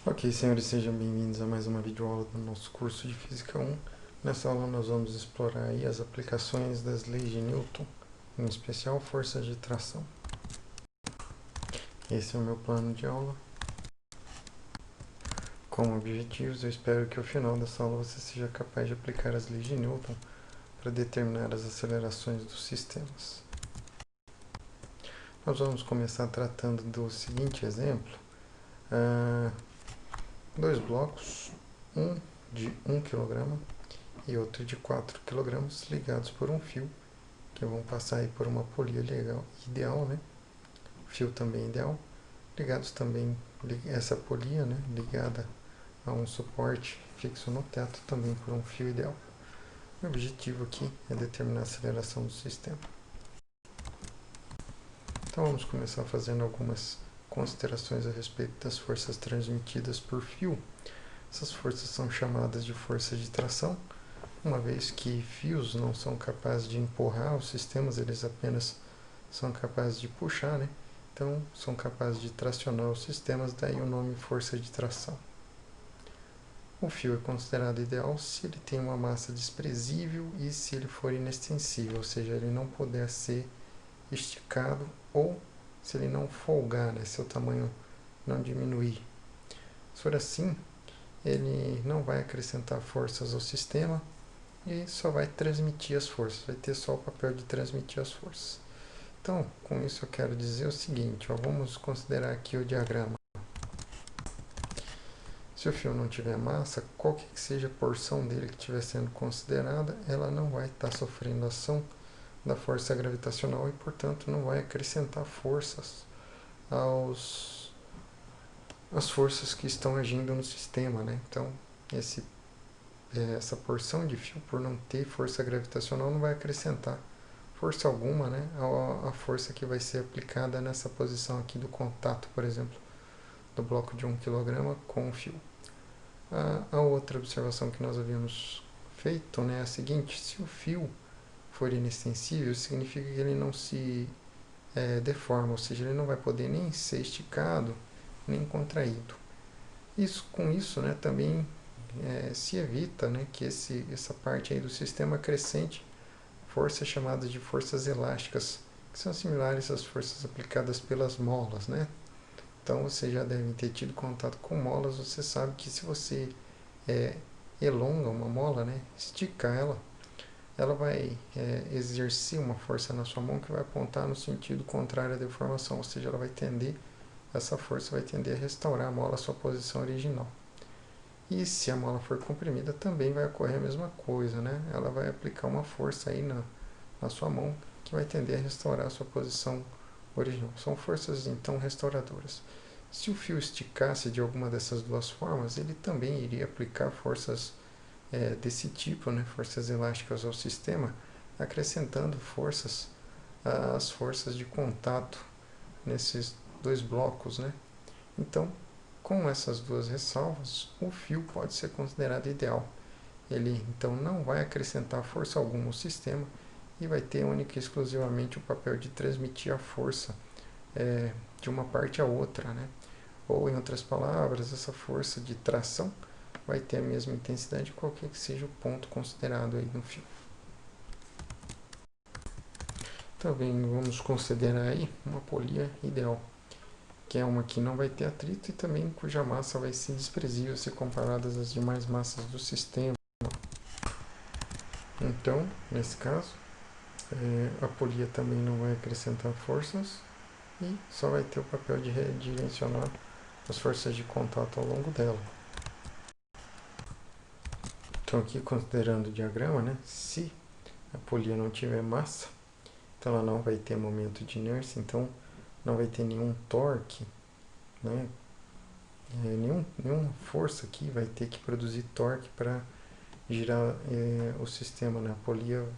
Ok, senhores, sejam bem-vindos a mais uma videoaula do nosso curso de Física 1. Nessa aula nós vamos explorar aí as aplicações das leis de Newton, em especial forças de tração. Esse é o meu plano de aula. Como objetivos, eu espero que ao final dessa aula você seja capaz de aplicar as leis de Newton para determinar as acelerações dos sistemas. Nós vamos começar tratando do seguinte exemplo. Dois blocos, um de 1 kg e outro de 4 kg, ligados por um fio, que vão passar aí por uma polia ideal, né? Fio também ideal. Ligados também, essa polia, né? Ligada a um suporte fixo no teto, também por um fio ideal. O objetivo aqui é determinar a aceleração do sistema. Então vamos começar fazendo algumas considerações a respeito das forças transmitidas por fio. Essas forças são chamadas de forças de tração, uma vez que fios não são capazes de empurrar os sistemas, eles apenas são capazes de puxar, né? Então, são capazes de tracionar os sistemas, daí o nome força de tração. O fio é considerado ideal se ele tem uma massa desprezível e se ele for inextensível, ou seja, ele não puder ser esticado ou se ele não folgar, né? Seu tamanho não diminuir. Se for assim, ele não vai acrescentar forças ao sistema e só vai transmitir as forças, vai ter só o papel de transmitir as forças. Então, com isso eu quero dizer o seguinte, vamos considerar aqui o diagrama. Se o fio não tiver massa, qualquer que seja a porção dele que estiver sendo considerada, ela não vai estar sofrendo ação da força gravitacional e, portanto, não vai acrescentar forças às forças que estão agindo no sistema, né? Então, essa porção de fio, por não ter força gravitacional, não vai acrescentar força alguma, né, a força que vai ser aplicada nessa posição aqui do contato, por exemplo, do bloco de 1 kg com o fio. A outra observação que nós havíamos feito, né, é a seguinte: se o fio for inextensível, significa que ele não se deforma, ou seja, ele não vai poder nem ser esticado, nem contraído. Com isso, né, também se evita, né, que essa parte aí do sistema crescente forças chamadas de forças elásticas, que são similares às forças aplicadas pelas molas, né? Então, você já deve ter tido contato com molas, você sabe que se você elonga uma mola, né, estica ela vai exercer uma força na sua mão que vai apontar no sentido contrário à deformação, ou seja, essa força vai tender a restaurar a mola à sua posição original. E se a mola for comprimida, também vai ocorrer a mesma coisa, né? Ela vai aplicar uma força aí na sua mão que vai tender a restaurar a sua posição original. São forças, então, restauradoras. Se o fio esticasse de alguma dessas duas formas, ele também iria aplicar forças desse tipo, né? Forças elásticas ao sistema, acrescentando forças às forças de contato nesses dois blocos, né? Então, com essas duas ressalvas, o fio pode ser considerado ideal. Ele, então, não vai acrescentar força alguma ao sistema e vai ter única e exclusivamente o papel de transmitir a força de uma parte a outra, né? Ou, em outras palavras, essa força de tração vai ter a mesma intensidade qualquer que seja o ponto considerado aí no fio. Também vamos considerar aí uma polia ideal, que é uma que não vai ter atrito e também cuja massa vai ser desprezível se comparada às demais massas do sistema. Então, nesse caso, a polia também não vai acrescentar forças e só vai ter o papel de redirecionar as forças de contato ao longo dela. Então, aqui considerando o diagrama, né, se a polia não tiver massa, então ela não vai ter momento de inércia, então não vai ter nenhum torque, né, nenhuma força aqui vai ter que produzir torque para girar o sistema, né? A polia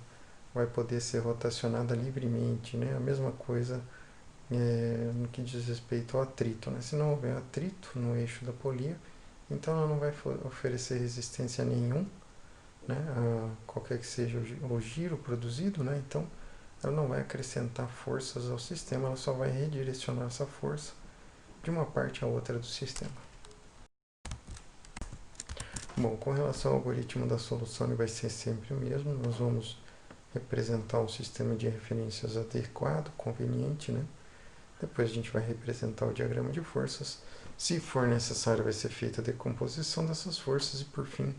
vai poder ser rotacionada livremente, né? A mesma coisa no que diz respeito ao atrito, né? Se não houver atrito no eixo da polia, então ela não vai oferecer resistência nenhum, né? A qualquer que seja o giro produzido, né? Então ela não vai acrescentar forças ao sistema, ela só vai redirecionar essa força de uma parte a outra do sistema. Bom, com relação ao algoritmo da solução, ele vai ser sempre o mesmo. Nós vamos representar um sistema de referências adequado, conveniente, né? Depois a gente vai representar o diagrama de forças. Se for necessário, vai ser feita a decomposição dessas forças e, por fim,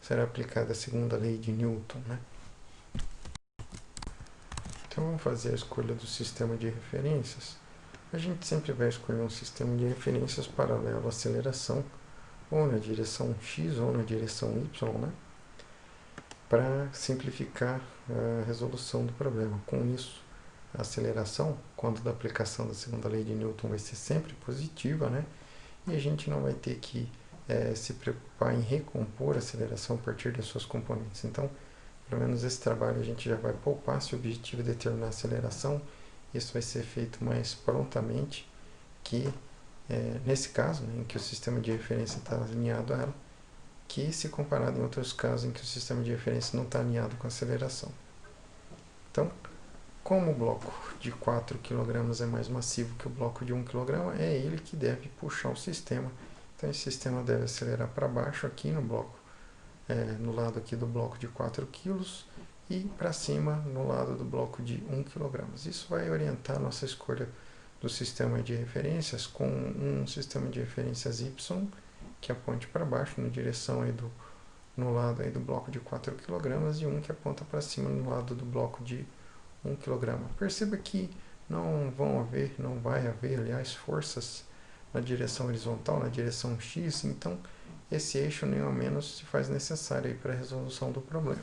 será aplicada a segunda lei de Newton, né? Então, vamos fazer a escolha do sistema de referências. A gente sempre vai escolher um sistema de referências paralelo à aceleração, ou na direção x ou na direção y, né? Para simplificar a resolução do problema. Com isso, a aceleração, quando da aplicação da segunda lei de Newton, vai ser sempre positiva, né? E a gente não vai ter que se preocupar em recompor a aceleração a partir das suas componentes. Então, pelo menos esse trabalho a gente já vai poupar. Se o objetivo é determinar a aceleração, isso vai ser feito mais prontamente que nesse caso, né, em que o sistema de referência está alinhado a ela, que se comparado em outros casos em que o sistema de referência não está alinhado com a aceleração. Então, como o bloco de 4 kg é mais massivo que o bloco de 1 kg, é ele que deve puxar o sistema. Então, esse sistema deve acelerar para baixo aqui no bloco, no lado aqui do bloco de 4 kg e para cima no lado do bloco de 1 kg. Isso vai orientar a nossa escolha do sistema de referências com um sistema de referências Y que aponte para baixo na direção aí no lado aí do bloco de 4 kg e um que aponta para cima no lado do bloco de 1 kg. Perceba que não vai haver, aliás, forças na direção horizontal, na direção X, então esse eixo nem ao menos se faz necessário para a resolução do problema.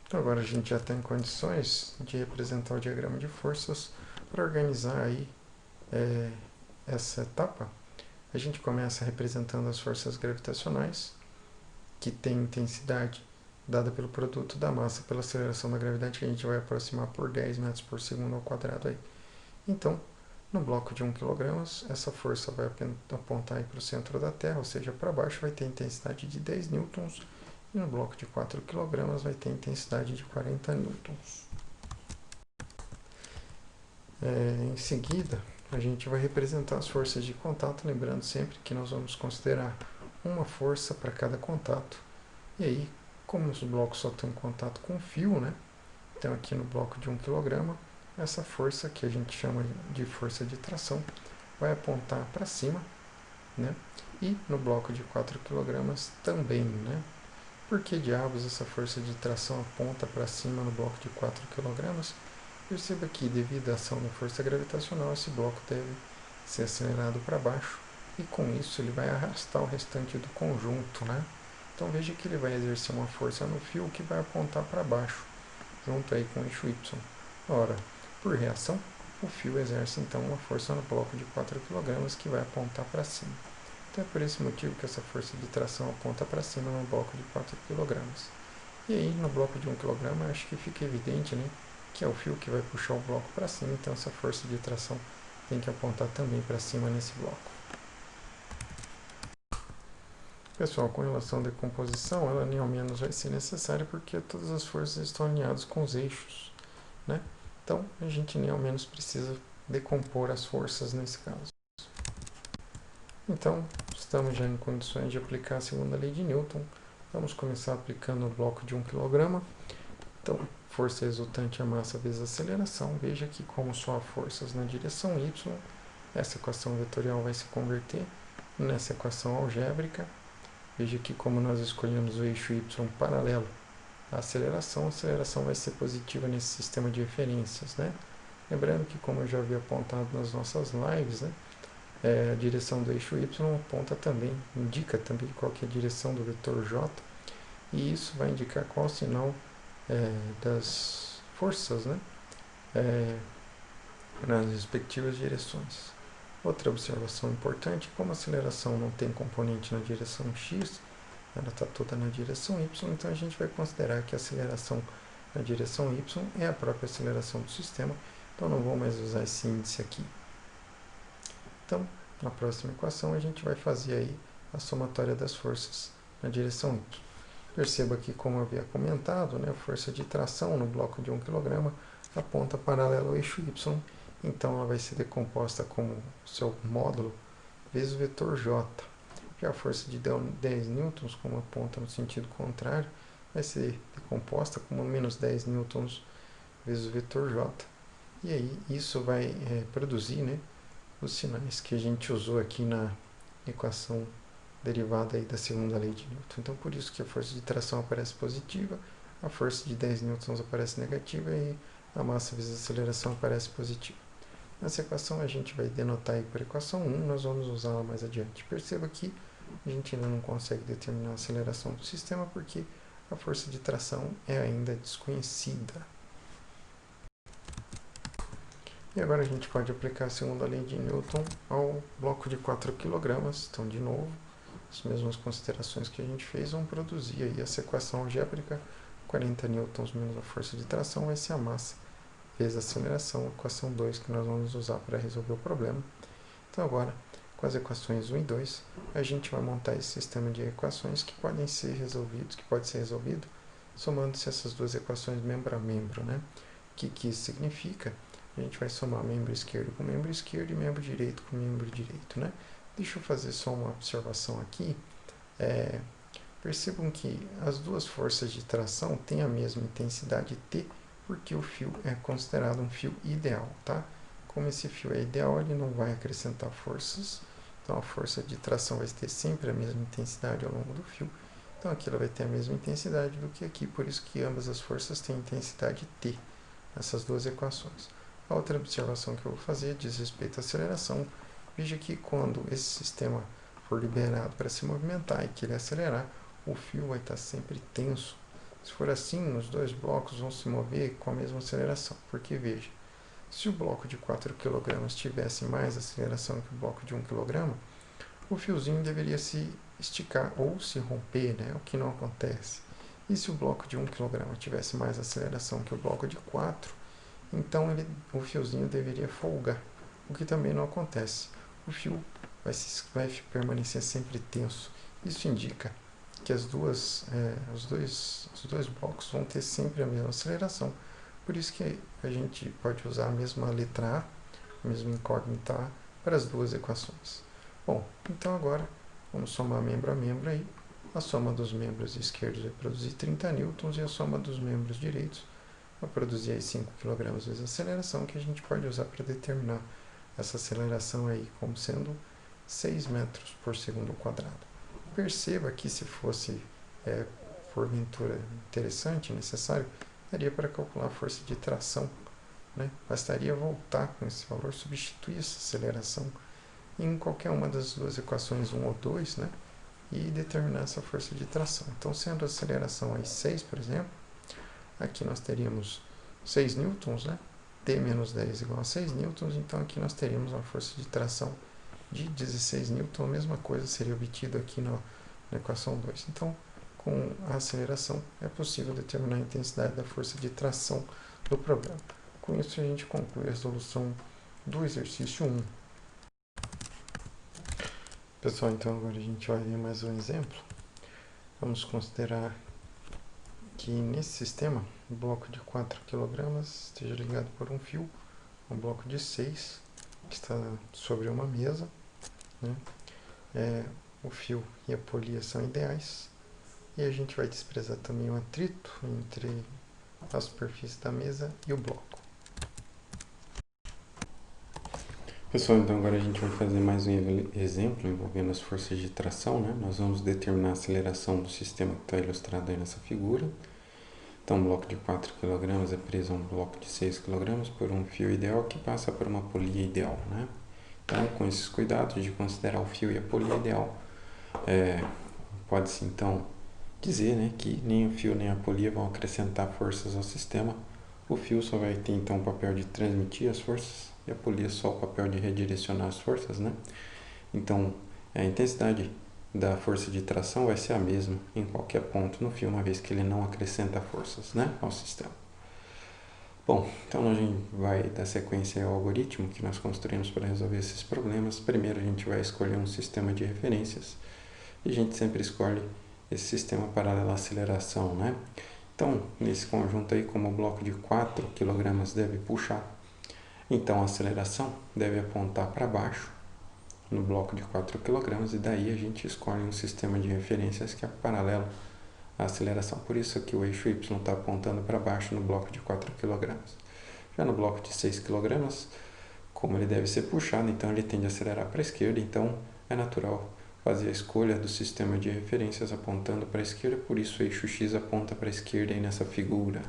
Então agora a gente já tem condições de representar o diagrama de forças para organizar aí essa etapa. A gente começa representando as forças gravitacionais, que tem intensidade dada pelo produto da massa pela aceleração da gravidade, que a gente vai aproximar por 10 metros por segundo ao quadrado aí. Então, no bloco de 1 kg, essa força vai apontar para o centro da Terra, ou seja, para baixo vai ter intensidade de 10 newtons, e no bloco de 4 kg vai ter intensidade de 40 newtons. Em seguida, a gente vai representar as forças de contato, lembrando sempre que nós vamos considerar uma força para cada contato. E aí, como os blocos só estão em contato com fio, né? Então aqui no bloco de 1 kg, essa força que a gente chama de força de tração vai apontar para cima, né? E no bloco de 4 kg também, né? Por que diabos essa força de tração aponta para cima no bloco de 4 kg? Perceba que, devido à ação da força gravitacional, esse bloco deve ser acelerado para baixo e com isso ele vai arrastar o restante do conjunto, né? Então veja que ele vai exercer uma força no fio que vai apontar para baixo, junto aí com o eixo Y. Ora, por reação, o fio exerce então uma força no bloco de 4 kg que vai apontar para cima. Então é por esse motivo que essa força de tração aponta para cima no bloco de 4 kg. E aí no bloco de 1 kg acho que fica evidente, né, que é o fio que vai puxar o bloco para cima, então essa força de tração tem que apontar também para cima nesse bloco. Pessoal, com relação à decomposição, ela nem ao menos vai ser necessária porque todas as forças estão alinhadas com os eixos, né? Então a gente nem ao menos precisa decompor as forças nesse caso. Então, estamos já em condições de aplicar a segunda lei de Newton. Vamos começar aplicando o bloco de 1 kg. Então, força resultante é massa vezes aceleração. Veja que como só há forças na direção y, essa equação vetorial vai se converter nessa equação algébrica. Veja que como nós escolhemos o eixo y paralelo à aceleração, a aceleração vai ser positiva nesse sistema de referências, né? Lembrando que, como eu já havia apontado nas nossas lives, né, a direção do eixo y aponta também, indica também qual que é a direção do vetor j, e isso vai indicar qual o sinal das forças, né, nas respectivas direções. Outra observação importante, como a aceleração não tem componente na direção x, ela está toda na direção y, então a gente vai considerar que a aceleração na direção y é a própria aceleração do sistema, então não vou mais usar esse índice aqui. Então, na próxima equação, a gente vai fazer aí a somatória das forças na direção y. Perceba que, como eu havia comentado, né, a força de tração no bloco de 1 kg aponta paralelo ao eixo y, então ela vai ser decomposta como seu módulo vezes o vetor j. Já a força de 10 newtons, como aponta no sentido contrário, vai ser decomposta como menos 10 newtons vezes o vetor J. E aí isso vai produzir, né, os sinais que a gente usou aqui na equação derivada aí da segunda lei de Newton. Então, por isso que a força de tração aparece positiva, a força de 10 newtons aparece negativa e a massa vezes a aceleração aparece positiva. Nessa equação a gente vai denotar aí por equação 1, nós vamos usá-la mais adiante. Perceba que a gente ainda não consegue determinar a aceleração do sistema porque a força de tração é ainda desconhecida. E agora a gente pode aplicar a segunda lei de Newton ao bloco de 4 kg. Então, de novo, as mesmas considerações que a gente fez vão produzir aí essa equação algébrica. 40 newtons menos a força de tração vai ser a massa vezes a aceleração, equação 2 que nós vamos usar para resolver o problema. Então agora, com as equações 1 e 2, a gente vai montar esse sistema de equações que podem ser resolvidos, que pode ser resolvido somando-se essas duas equações membro a membro, né? O que isso significa? A gente vai somar membro esquerdo com membro esquerdo e membro direito com membro direito, né? Deixa eu fazer só uma observação aqui. Percebam que as duas forças de tração têm a mesma intensidade T, porque o fio é considerado um fio ideal, tá? Como esse fio é ideal, ele não vai acrescentar forças, então a força de tração vai ter sempre a mesma intensidade ao longo do fio, então aqui ela vai ter a mesma intensidade do que aqui, por isso que ambas as forças têm intensidade T, nessas duas equações. A outra observação que eu vou fazer diz respeito à aceleração. Veja que quando esse sistema for liberado para se movimentar e que ele acelerar, o fio vai estar sempre tenso. Se for assim, os dois blocos vão se mover com a mesma aceleração, porque veja, se o bloco de 4 kg tivesse mais aceleração que o bloco de 1 kg, o fiozinho deveria se esticar ou se romper, né? O que não acontece. E se o bloco de 1 kg tivesse mais aceleração que o bloco de 4, então o fiozinho deveria folgar, o que também não acontece. O fio vai permanecer sempre tenso. Isso indica que os dois blocos vão ter sempre a mesma aceleração. Por isso que a gente pode usar a mesma letra A, a mesma incógnita A, para as duas equações. Bom, então agora vamos somar membro a membro aí. A soma dos membros esquerdos vai produzir 30 newtons e a soma dos membros direitos vai produzir aí 5 kg vezes a aceleração, que a gente pode usar para determinar essa aceleração aí como sendo 6 metros por segundo ao quadrado. Perceba que se fosse porventura interessante, necessário, daria para calcular a força de tração, né? Bastaria voltar com esse valor, substituir essa aceleração em qualquer uma das duas equações 1 ou 2, né? E determinar essa força de tração. Então, sendo a aceleração aí 6, por exemplo, aqui nós teríamos 6 newtons, né? T menos 10 igual a 6 newtons, então aqui nós teríamos uma força de tração de 16 newtons, a mesma coisa seria obtido aqui na equação 2. Então, com a aceleração, é possível determinar a intensidade da força de tração do problema. Com isso, a gente conclui a resolução do exercício 1. Pessoal, então agora a gente vai ver mais um exemplo. Vamos considerar que nesse sistema, o bloco de 4 kg esteja ligado por um fio, um bloco de 6, que está sobre uma mesa, né? O fio e a polia são ideais, e a gente vai desprezar também o atrito entre a superfície da mesa e o bloco. Pessoal, então agora a gente vai fazer mais um exemplo envolvendo as forças de tração, né? Nós vamos determinar a aceleração do sistema que está ilustrado aí nessa figura. Então, um bloco de 4 kg é preso a um bloco de 6 kg por um fio ideal que passa por uma polia ideal, né? Então, com esses cuidados de considerar o fio e a polia ideal, pode-se então dizer, né, que nem o fio nem a polia vão acrescentar forças ao sistema. O fio só vai ter então o papel de transmitir as forças e a polia só o papel de redirecionar as forças, né? Então, a intensidade da força de tração vai ser a mesma em qualquer ponto no fio, uma vez que ele não acrescenta forças, né, ao sistema. Bom, então a gente vai dar sequência ao algoritmo que nós construímos para resolver esses problemas. Primeiro a gente vai escolher um sistema de referências e a gente sempre escolhe esse sistema paralelo à aceleração, né? Então, nesse conjunto aí, como o bloco de 4 kg deve puxar, então a aceleração deve apontar para baixo no bloco de 4 kg, e daí a gente escolhe um sistema de referências que é paralelo à aceleração. Por isso que o eixo Y está apontando para baixo no bloco de 4 kg. Já no bloco de 6 kg, como ele deve ser puxado, então ele tende a acelerar para a esquerda, então é natural fazer a escolha do sistema de referências apontando para a esquerda, por isso o eixo X aponta para a esquerda aí nessa figura.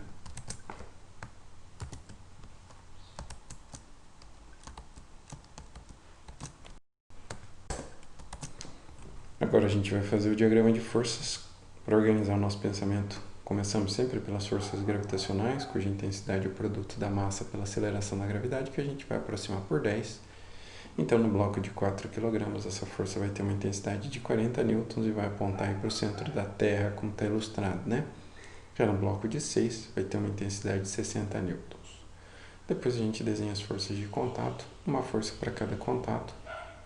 Agora a gente vai fazer o diagrama de forças para organizar o nosso pensamento. Começamos sempre pelas forças gravitacionais, cuja intensidade é o produto da massa pela aceleração da gravidade, que a gente vai aproximar por 10. Então, no bloco de 4 kg, essa força vai ter uma intensidade de 40 newtons e vai apontar para o centro da Terra, como está ilustrado, né? Já no bloco de 6, vai ter uma intensidade de 60 newtons. Depois a gente desenha as forças de contato, uma força para cada contato.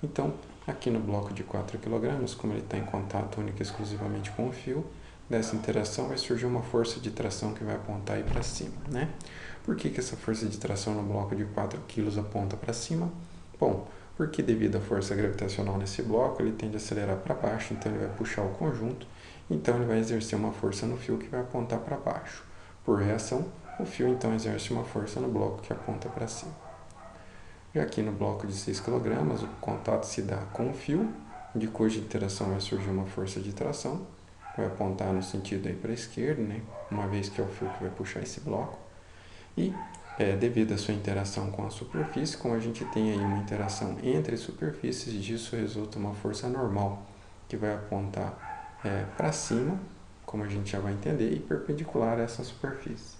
Então, aqui no bloco de 4 kg, como ele está em contato único e exclusivamente com o fio, dessa interação vai surgir uma força de tração que vai apontar para cima, né? Por que essa força de tração no bloco de 4 kg aponta para cima? Bom, porque devido à força gravitacional nesse bloco, ele tende a acelerar para baixo, então ele vai puxar o conjunto, então ele vai exercer uma força no fio que vai apontar para baixo. Por reação, o fio então exerce uma força no bloco que aponta para cima. E aqui no bloco de 6 kg, o contato se dá com o fio, de cuja interação vai surgir uma força de tração, vai apontar no sentido aí para a esquerda, né? Uma vez que é o fio que vai puxar esse bloco. E devido à sua interação com a superfície, como a gente tem aí uma interação entre superfícies, disso resulta uma força normal, que vai apontar para cima, como a gente já vai entender, e perpendicular a essa superfície.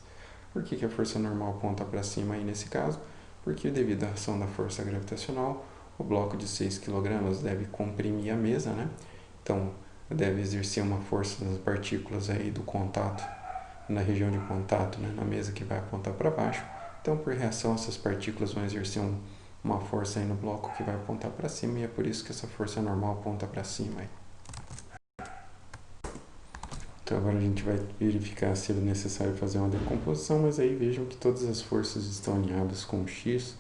Por que a força normal aponta para cima aí nesse caso? Porque devido à ação da força gravitacional, o bloco de 6 kg deve comprimir a mesa, né? Então, deve exercer uma força nas partículas aí do contato, na região de contato, né? Na mesa que vai apontar para baixo. Então, por reação, essas partículas vão exercer uma força aí no bloco que vai apontar para cima, e é por isso que essa força normal aponta para cima aí. Então agora a gente vai verificar se é necessário fazer uma decomposição, mas aí vejam que todas as forças estão alinhadas com X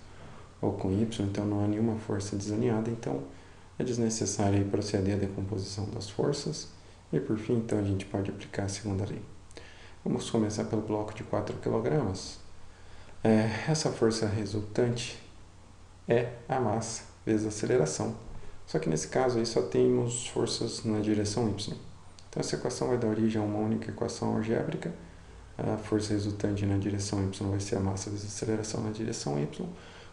ou com Y, então não há nenhuma força desalinhada, então é desnecessário proceder à decomposição das forças. E por fim, então, a gente pode aplicar a segunda lei. Vamos começar pelo bloco de 4 kg. Essa força resultante é a massa vezes a aceleração. Só que nesse caso aí só temos forças na direção Y. Então essa equação vai dar origem a uma única equação algébrica. A força resultante na direção Y vai ser a massa vezes a aceleração na direção Y.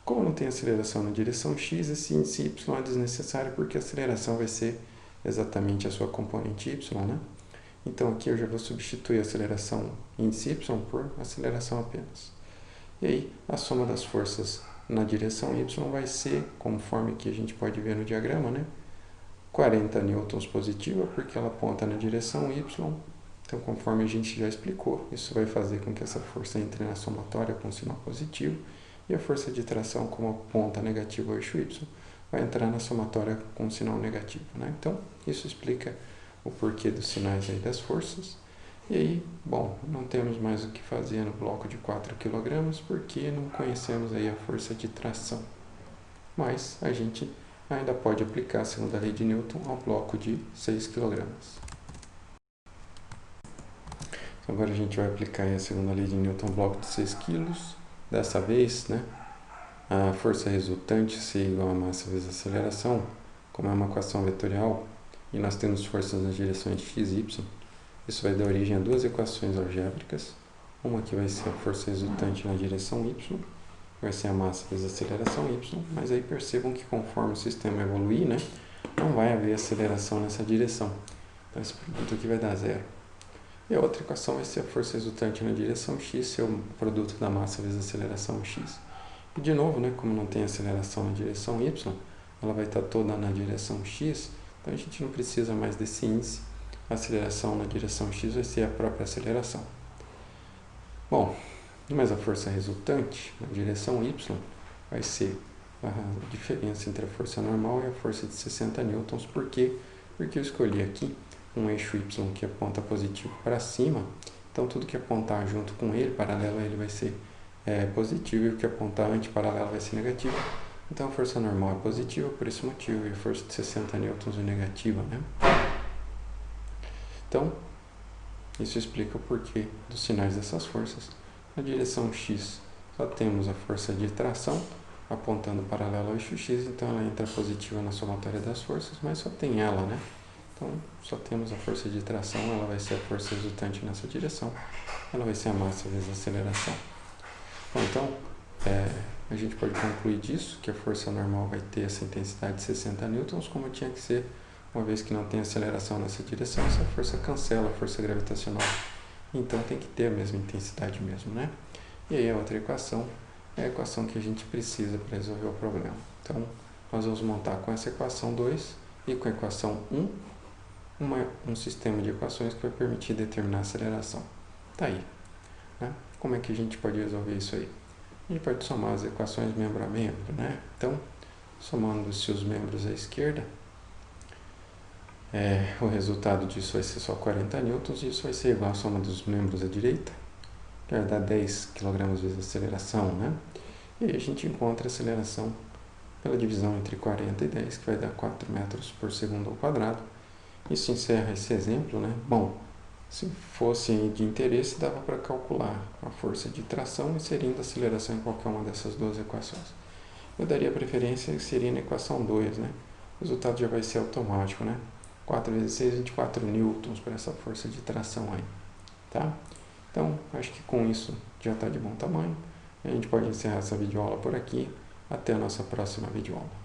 Como não tem aceleração na direção X, esse índice Y é desnecessário porque a aceleração vai ser exatamente a sua componente Y, né? Então aqui eu já vou substituir a aceleração índice Y por aceleração apenas. E aí a soma das forças na direção Y vai ser, conforme que a gente pode ver no diagrama, né? 40 newtons positiva, porque ela aponta na direção Y. Então, conforme a gente já explicou, isso vai fazer com que essa força entre na somatória com sinal positivo, e a força de tração, como aponta negativo ao eixo Y, vai entrar na somatória com sinal negativo, né? Então, isso explica o porquê dos sinais aí das forças. E aí, bom, não temos mais o que fazer no bloco de 4 kg, porque não conhecemos aí a força de tração. Mas a gente ainda pode aplicar a segunda lei de Newton ao bloco de 6 kg. Agora a gente vai aplicar a segunda lei de Newton ao bloco de 6 kg. Dessa vez, né, a força resultante se igual a massa vezes a aceleração, como é uma equação vetorial, e nós temos forças nas direções x e y, isso vai dar origem a duas equações algébricas. Uma que vai ser a força resultante na direção y, vai ser a massa vezes a aceleração y, mas aí percebam que conforme o sistema evoluir, né, não vai haver aceleração nessa direção. Então esse produto aqui vai dar zero. E a outra equação vai ser a força resultante na direção x, ser o produto da massa vezes a aceleração x. E de novo, né, como não tem aceleração na direção y, ela vai estar toda na direção x, então a gente não precisa mais desse índice. A aceleração na direção x vai ser a própria aceleração. Bom, mas a força resultante na direção y vai ser a diferença entre a força normal e a força de 60 newtons. Por quê? Porque eu escolhi aqui um eixo y que aponta positivo para cima, então tudo que apontar junto com ele, paralelo a ele, vai ser positivo, e o que apontar antiparalelo vai ser negativo. Então a força normal é positiva por esse motivo, e a força de 60 newtons é negativa, né? Então, isso explica o porquê dos sinais dessas forças. Na direção X, só temos a força de tração apontando paralelo ao eixo X, então ela entra positiva na somatória das forças, mas só tem ela, né? Então, só temos a força de tração, ela vai ser a força resultante nessa direção, ela vai ser a massa vezes a aceleração. Bom, então, a gente pode concluir disso, que a força normal vai ter essa intensidade de 60 newtons, como tinha que ser, uma vez que não tem aceleração nessa direção, essa força cancela a força gravitacional. Então, tem que ter a mesma intensidade mesmo, né? E aí a outra equação é a equação que a gente precisa para resolver o problema. Então, nós vamos montar com essa equação 2 e com a equação 1, um sistema de equações que vai permitir determinar a aceleração. Tá aí, né? Como é que a gente pode resolver isso aí? A gente pode somar as equações membro a membro, né? Então, somando-se os membros à esquerda, o resultado disso vai ser só 40 newtons, e isso vai ser igual à soma dos membros à direita, que vai dar 10 kg vezes a aceleração, né? E aí a gente encontra a aceleração pela divisão entre 40 e 10, que vai dar 4 metros por segundo ao quadrado. Isso encerra esse exemplo, né? Bom, se fosse de interesse, dava para calcular a força de tração inserindo a aceleração em qualquer uma dessas duas equações. Eu daria preferência que seria na equação 2, né? O resultado já vai ser automático, né? 4 vezes 6, 24 newtons para essa força de tração aí, tá? Então, acho que com isso já está de bom tamanho. A gente pode encerrar essa videoaula por aqui. Até a nossa próxima videoaula.